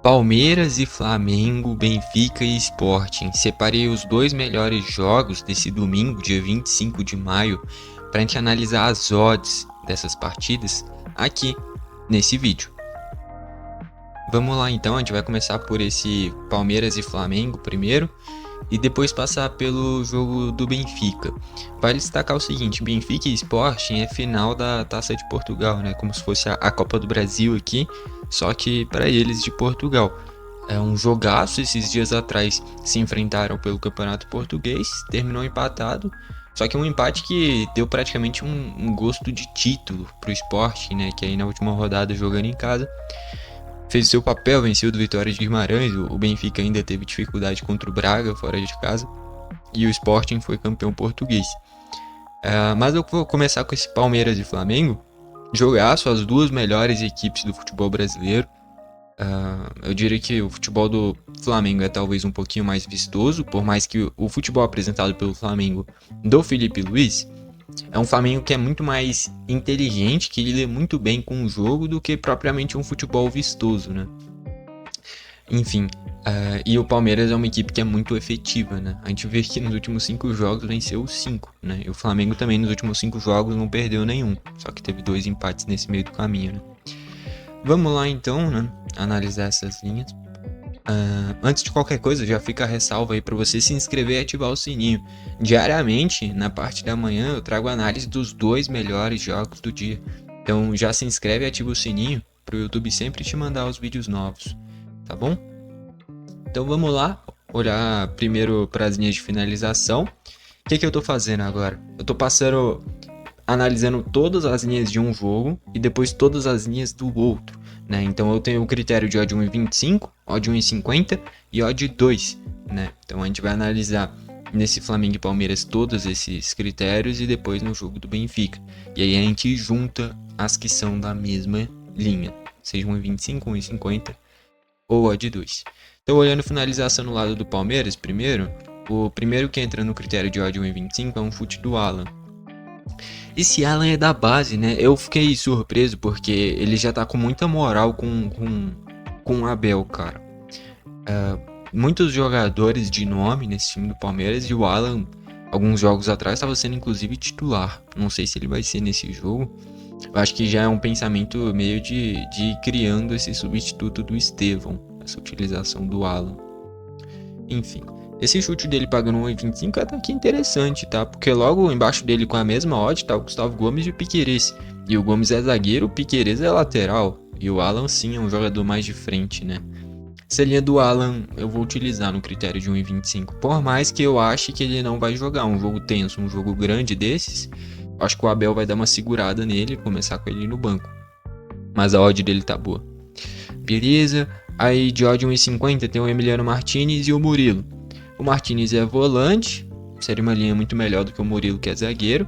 Palmeiras e Flamengo, Benfica e Sporting. Separei os dois melhores jogos desse domingo, dia 25 de maio, para a gente analisar as odds dessas partidas aqui nesse vídeo. Vamos lá então, a gente vai começar por esse Palmeiras e Flamengo primeiro e depois passar pelo jogo do Benfica. Vale destacar o seguinte, Benfica e Sporting é final da Taça de Portugal, né? Como se fosse a Copa do Brasil aqui, só que para eles de Portugal. É um jogaço, esses dias atrás se enfrentaram pelo Campeonato Português, terminou empatado, só que um empate que deu praticamente um gosto de título pro Sporting, né? Que aí na última rodada jogando em casa fez seu papel, venceu do Vitória de Guimarães. O Benfica ainda teve dificuldade contra o Braga fora de casa e o Sporting foi campeão português. Mas eu vou começar com esse Palmeiras e Flamengo. Jogaço, as duas melhores equipes do futebol brasileiro. Eu diria que o futebol do Flamengo é talvez um pouquinho mais vistoso, por mais que o futebol apresentado pelo Flamengo do Felipe Luiz é um Flamengo que é muito mais inteligente, que lida muito bem com o jogo do que propriamente um futebol vistoso, né? Enfim, e o Palmeiras é uma equipe que é muito efetiva, né? A gente vê que nos últimos 5 jogos venceu 5, né? E o Flamengo também nos últimos 5 jogos não perdeu nenhum, só que teve 2 empates nesse meio do caminho, né? Vamos lá então, né? Analisar essas linhas. Antes de qualquer coisa, já fica a ressalva aí para você se inscrever e ativar o sininho. Diariamente, na parte da manhã, eu trago análise dos 2 melhores jogos do dia. Então já se inscreve e ativa o sininho para o YouTube sempre te mandar os vídeos novos, tá bom? Então vamos lá, olhar primeiro para as linhas de finalização. O que eu tô fazendo agora? Eu tô analisando todas as linhas de um jogo e depois todas as linhas do outro, né? Então eu tenho o critério de odd 1,25, odd 1,50 e odd 2, né? Então a gente vai analisar nesse Flamengo e Palmeiras todos esses critérios e depois no jogo do Benfica. E aí a gente junta as que são da mesma linha, seja 1,25, 1,50 ou odd 2. Então olhando finalização no lado do Palmeiras primeiro, o primeiro que entra no critério de odd 1,25 é um chute do Alan. Esse Alan é da base, né? Eu fiquei surpreso porque ele já tá com muita moral com o Abel, cara. Muitos jogadores de nome nesse time do Palmeiras e o Alan, alguns jogos atrás, estava sendo inclusive titular. Não sei se ele vai ser nesse jogo. Eu acho que já é um pensamento meio de ir criando esse substituto do Estevão, essa utilização do Alan. Enfim. Esse chute dele pagando 1,25 é até que interessante, tá? Porque logo embaixo dele com a mesma odd tá o Gustavo Gomes e o Piquerez. E o Gomes é zagueiro, o Piquerez é lateral. E o Alan sim é um jogador mais de frente, né? Essa linha do Alan eu vou utilizar no critério de 1,25. Por mais que eu ache que ele não vai jogar um jogo tenso, um jogo grande desses, eu acho que o Abel vai dar uma segurada nele e começar com ele no banco. Mas a odd dele tá boa. Beleza. Aí de odd 1,50 tem o Emiliano Martinez e o Murilo. O Martinez é volante, seria uma linha muito melhor do que o Murilo, que é zagueiro.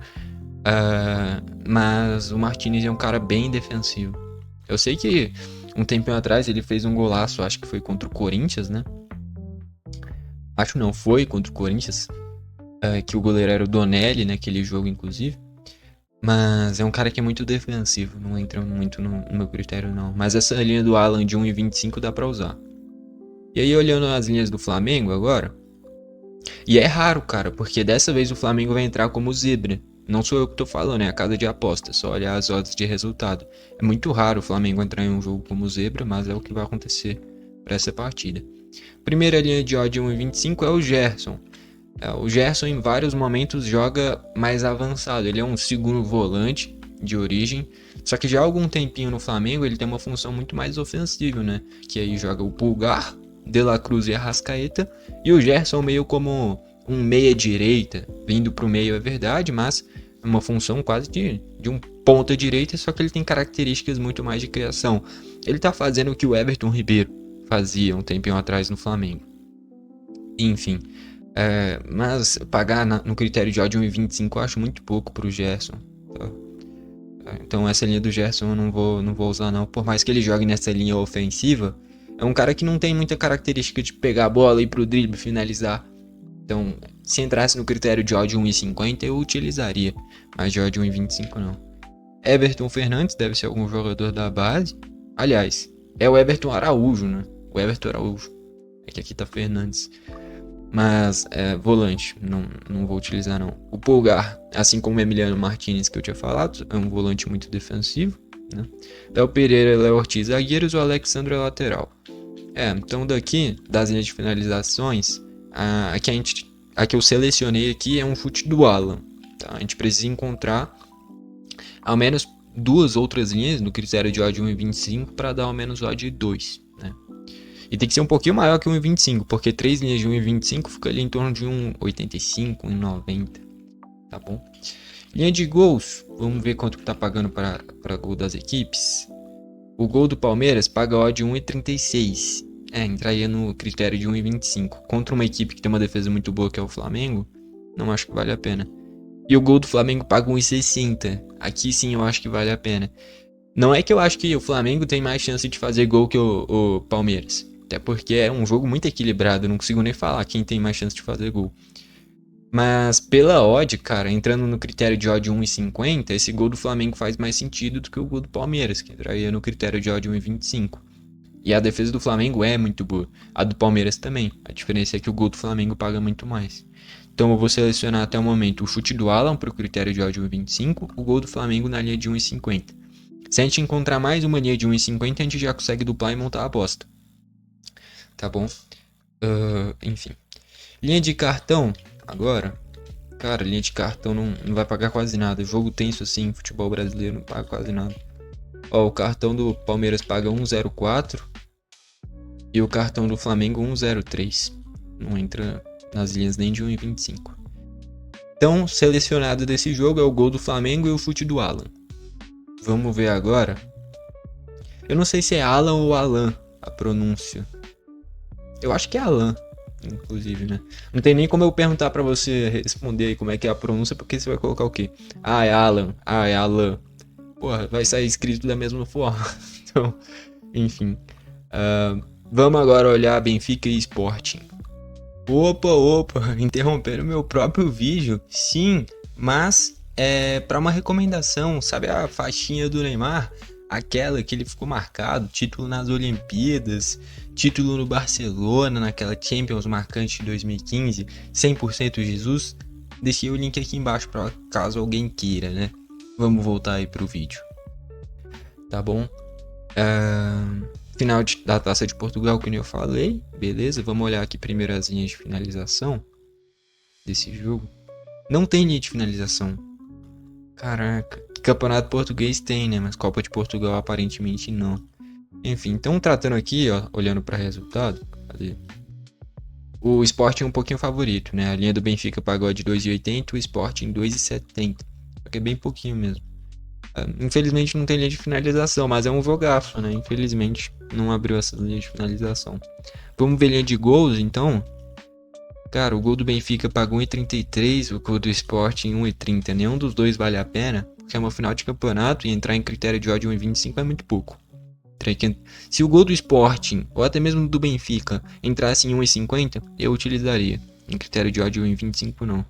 Mas o Martinez é um cara bem defensivo. Eu sei que um tempinho atrás ele fez um golaço, acho que foi contra o Corinthians, né? Acho não, foi contra o Corinthians. Que o goleiro era o Donelli naquele jogo, inclusive. Mas é um cara que é muito defensivo, não entra muito no meu critério, não. Mas essa linha do Alan de 1,25 dá pra usar. E aí, olhando as linhas do Flamengo agora. E é raro, cara, porque dessa vez o Flamengo vai entrar como zebra. Não sou eu que tô falando, é a casa de aposta, só olhar as odds de resultado. É muito raro o Flamengo entrar em um jogo como zebra, mas é o que vai acontecer para essa partida. Primeira linha de odd 1,25 é o Gerson. O Gerson em vários momentos joga mais avançado, ele é um segundo volante de origem. Só que já há algum tempinho no Flamengo ele tem uma função muito mais ofensiva, né? Que aí joga o Pulgar, De La Cruz e Arrascaeta, e o Gerson meio como um meia-direita, vindo pro meio é verdade, mas é uma função quase de um ponta-direita, só que ele tem características muito mais de criação. Ele tá fazendo o que o Everton Ribeiro fazia um tempinho atrás no Flamengo. Enfim, mas pagar no critério de odd 1,25 eu acho muito pouco pro Gerson, tá? Então essa linha do Gerson eu não vou usar não, por mais que ele jogue nessa linha ofensiva. É um cara que não tem muita característica de pegar a bola e ir pro drible e finalizar. Então, se entrasse no critério de odd 1,50 eu utilizaria, mas de odd 1,25 não. Everton Fernandes deve ser algum jogador da base. Aliás, é o Everton Araújo, né? O o Everton Araújo. É que aqui tá Fernandes. Mas volante, não vou utilizar não. O Pulgar, assim como o Emiliano Martinez que eu tinha falado, é um volante muito defensivo, né? Léo Pereira e Léo Ortiz zagueiros, o Alexandre é lateral. Então daqui, das linhas de finalizações, a que eu selecionei aqui é um chute do Alan. Tá? A gente precisa encontrar ao menos 2 outras linhas no critério de odd 1,25 para dar ao menos odd 2, né? E tem que ser um pouquinho maior que 1,25, porque 3 linhas de 1,25 fica ali em torno de 1,85, 1,90, tá bom? Linha de gols, vamos ver quanto que tá pagando para gol das equipes. O gol do Palmeiras paga odd 1,36, entraria no critério de 1,25. Contra uma equipe que tem uma defesa muito boa, que é o Flamengo, não acho que vale a pena. E o gol do Flamengo paga 1,60, aqui sim eu acho que vale a pena. Não é que eu acho que o Flamengo tem mais chance de fazer gol que o Palmeiras. Até porque é um jogo muito equilibrado, eu não consigo nem falar quem tem mais chance de fazer gol. Mas pela odd, cara, entrando no critério de odd 1,50, esse gol do Flamengo faz mais sentido do que o gol do Palmeiras, que entraria no critério de odd 1,25. E a defesa do Flamengo é muito boa, a do Palmeiras também. A diferença é que o gol do Flamengo paga muito mais. Então eu vou selecionar até o momento o chute do Alan para o critério de odd 1,25, o gol do Flamengo na linha de 1,50. Se a gente encontrar mais uma linha de 1,50, a gente já consegue duplar e montar a aposta. Tá bom? Enfim. Linha de cartão, agora. Cara, linha de cartão não vai pagar quase nada. Jogo tenso assim, futebol brasileiro não paga quase nada. Ó, o cartão do Palmeiras paga 1,04 e o cartão do Flamengo 1,03. Não entra nas linhas nem de 1,25. Então, selecionado desse jogo é o gol do Flamengo e o chute do Alan. Vamos ver agora. Eu não sei se é Alan ou Alan a pronúncia. Eu acho que é Alan, inclusive, né? Não tem nem como eu perguntar pra você responder aí como é que é a pronúncia, porque você vai colocar o quê? Ah, é Alan. Ah, é Alan. Porra, vai sair escrito da mesma forma. Então, enfim. Vamos agora olhar Benfica e Sporting. Opa, interromperam meu próprio vídeo. Sim, mas para uma recomendação, sabe a faixinha do Neymar? Aquela que ele ficou marcado, título nas Olimpíadas, título no Barcelona, naquela Champions marcante de 2015, 100% Jesus. Deixei o link aqui embaixo para caso alguém queira, né? Vamos voltar aí pro vídeo. Tá bom? Final da Taça de Portugal, que nem eu falei. Beleza, vamos olhar aqui primeiro as linhas de finalização desse jogo. Não tem linha de finalização. Caraca, Campeonato Português tem, né? Mas Copa de Portugal aparentemente não. Enfim, então tratando aqui, ó, olhando para resultado, cadê? O Sporting é um pouquinho favorito, né? A linha do Benfica pagou de 2,80, o Sporting 2,70. Só que é bem pouquinho mesmo. Infelizmente não tem linha de finalização, mas é um jogaço, né? Infelizmente não abriu essa linha de finalização. Vamos ver linha de gols, então. Cara, o gol do Benfica pagou 1,33, o gol do Sporting 1,30. Nenhum dos dois vale a pena, porque é uma final de campeonato e entrar em critério de odd 1,25 é muito pouco. Se o gol do Sporting, ou até mesmo do Benfica, entrasse em 1,50, eu utilizaria. Em critério de odd 1,25 não.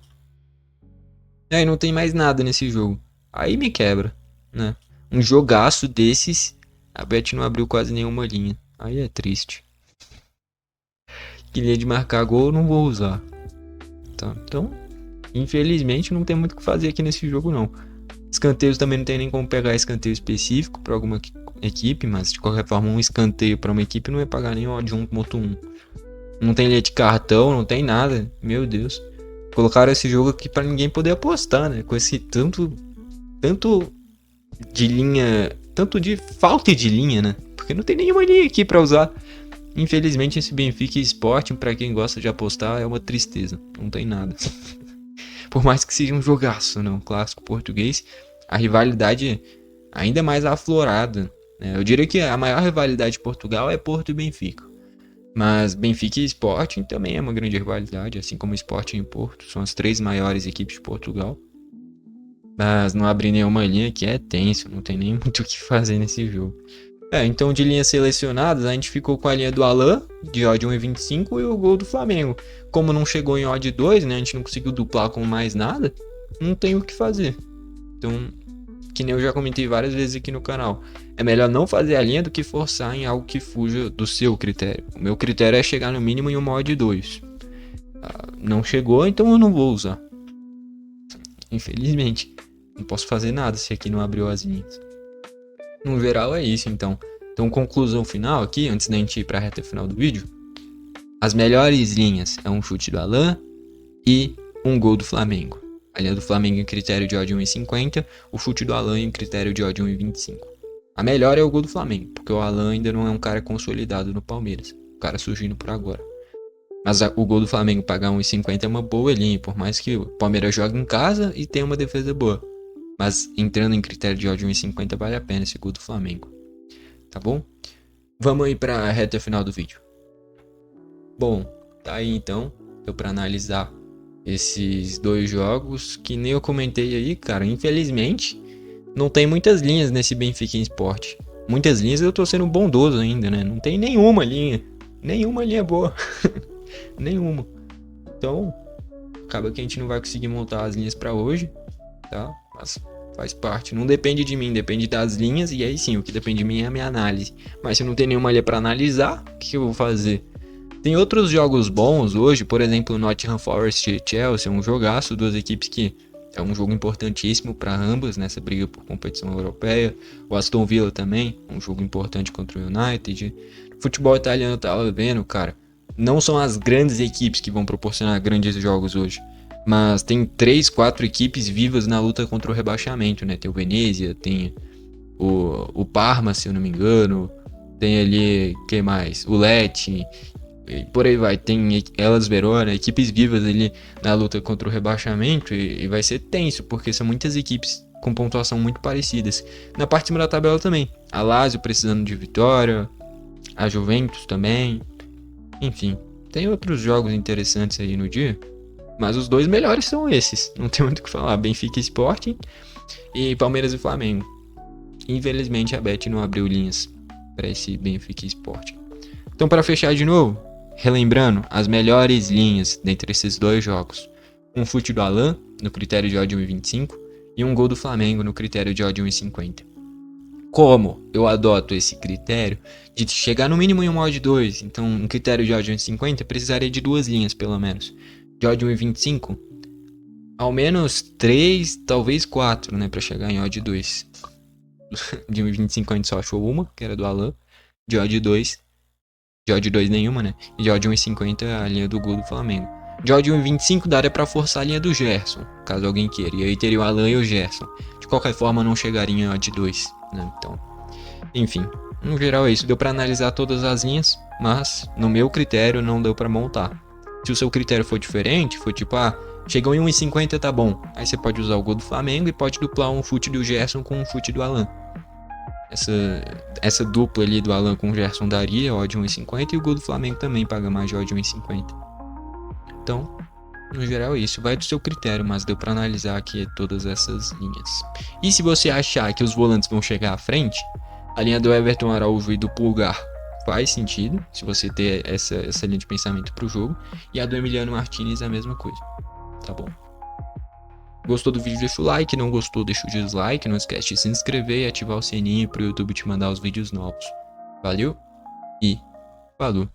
E não tem mais nada nesse jogo. Aí me quebra, né? Um jogaço desses, a Bet não abriu quase nenhuma linha. Aí é triste. Que linha de marcar gol eu não vou usar. Tá? Então, infelizmente não tem muito o que fazer aqui nesse jogo não. Escanteios também não tem nem como pegar escanteio específico para alguma equipe, mas de qualquer forma um escanteio para uma equipe não vai pagar nem odd 1,1. Não tem linha de cartão, não tem nada. Meu Deus. Colocaram esse jogo aqui para ninguém poder apostar, né? Com esse tanto de linha, tanto de falta de linha, né? Porque não tem nenhuma linha aqui para usar. Infelizmente esse Benfica e Sporting, para quem gosta de apostar, é uma tristeza. Não tem nada. Por mais que seja um jogaço, né? Um clássico português, a rivalidade é ainda mais aflorada, né? Eu diria que a maior rivalidade de Portugal é Porto e Benfica. Mas Benfica e Sporting também é uma grande rivalidade, assim como Sporting e Porto. São as 3 maiores equipes de Portugal. Mas não abri nenhuma linha que é tenso, não tem nem muito o que fazer nesse jogo. Então de linhas selecionadas, a gente ficou com a linha do Alan, de odd 1,25 e o gol do Flamengo. Como não chegou em odd 2, né, a gente não conseguiu duplar com mais nada, não tem o que fazer. Então que nem eu já comentei várias vezes aqui no canal, é melhor não fazer a linha do que forçar em algo que fuja do seu critério. O meu critério é chegar no mínimo em uma odd 2. Não chegou, então eu não vou usar. Infelizmente, não posso fazer nada se aqui não abriu as linhas. No geral é isso, então. Então, conclusão final aqui, antes da gente ir para a reta final do vídeo. As melhores linhas é um chute do Alan e um gol do Flamengo. A linha do Flamengo em critério de odd 1,50, o chute do Alan em critério de odd 1,25. A melhor é o gol do Flamengo, porque o Alan ainda não é um cara consolidado no Palmeiras. O cara surgindo por agora. Mas o gol do Flamengo pagar 1,50 é uma boa linha, por mais que o Palmeiras jogue em casa e tenha uma defesa boa. Mas entrando em critério de odd 1,50 vale a pena esse gol do Flamengo. Tá bom? Vamos aí para a reta final do vídeo. Bom, tá aí então. Deu para analisar esses dois jogos que nem eu comentei aí, cara. Infelizmente, não tem muitas linhas nesse Benfica Sport. Muitas linhas eu tô sendo bondoso ainda, né? Não tem nenhuma linha. Nenhuma linha boa. Nenhuma. Então, acaba que a gente não vai conseguir montar as linhas para hoje, tá? Mas faz parte. Não depende de mim, depende das linhas. E aí sim, o que depende de mim é a minha análise. Mas se não tem nenhuma linha para analisar, o que eu vou fazer? Tem outros jogos bons hoje, por exemplo, Nottingham Forest e Chelsea, um jogaço, duas equipes que é um jogo importantíssimo para ambas nessa briga por competição europeia. O Aston Villa também, um jogo importante contra o United. Futebol italiano, tava vendo, cara, não são as grandes equipes que vão proporcionar grandes jogos hoje, mas tem 3, 4 equipes vivas na luta contra o rebaixamento, né? Tem o Venezia, tem o Parma, se eu não me engano, tem ali, quem mais? O Lecce. E por aí vai, tem Hellas Verona, equipes vivas ali na luta contra o rebaixamento e vai ser tenso, porque são muitas equipes com pontuação muito parecidas. Na parte de cima da tabela também, a Lazio precisando de vitória, a Juventus também, enfim, tem outros jogos interessantes aí no dia, mas os dois melhores são esses, não tem muito o que falar, Benfica e Sporting e Palmeiras e Flamengo. Infelizmente a Bet não abriu linhas para esse Benfica e Sporting. Então, para fechar de novo, relembrando as melhores linhas dentre esses dois jogos. Um chute do Alan, no critério de odd 1,25, e um gol do Flamengo no critério de odd 1,50. Como eu adoto esse critério de chegar no mínimo em uma odd 2, então um critério de odd 1,50 precisaria de duas linhas pelo menos. De odd 1,25, ao menos 3, talvez 4, né, para chegar em odd 2. De 1,25 a gente só achou uma, que era do Alan. De odd 2, de odd 2 nenhuma, né? E de odd 1,50 a linha do gol do Flamengo. De odd 1,25 daria pra forçar a linha do Gerson, caso alguém queira. E aí teria o Alan e o Gerson. De qualquer forma, não chegaria em odd 2, né? Então, enfim, no geral é isso. Deu pra analisar todas as linhas, mas no meu critério não deu pra montar. Se o seu critério for diferente, for tipo, chegou em 1,50 tá bom. Aí você pode usar o gol do Flamengo e pode duplar um chute do Gerson com um chute do Alan. Essa dupla ali do Alan com o Gerson daria odd 1,50 e o gol do Flamengo também paga mais de odd 1,50. Então, no geral é isso. Vai do seu critério, mas deu para analisar aqui todas essas linhas. E se você achar que os volantes vão chegar à frente, a linha do Everton Araújo e do Pulgar faz sentido, se você ter essa linha de pensamento para o jogo. E a do Emiliano Martinez é a mesma coisa. Tá bom? Gostou do vídeo, deixa o like, não gostou, deixa o dislike, não esquece de se inscrever e ativar o sininho para o YouTube te mandar os vídeos novos. Valeu e falou!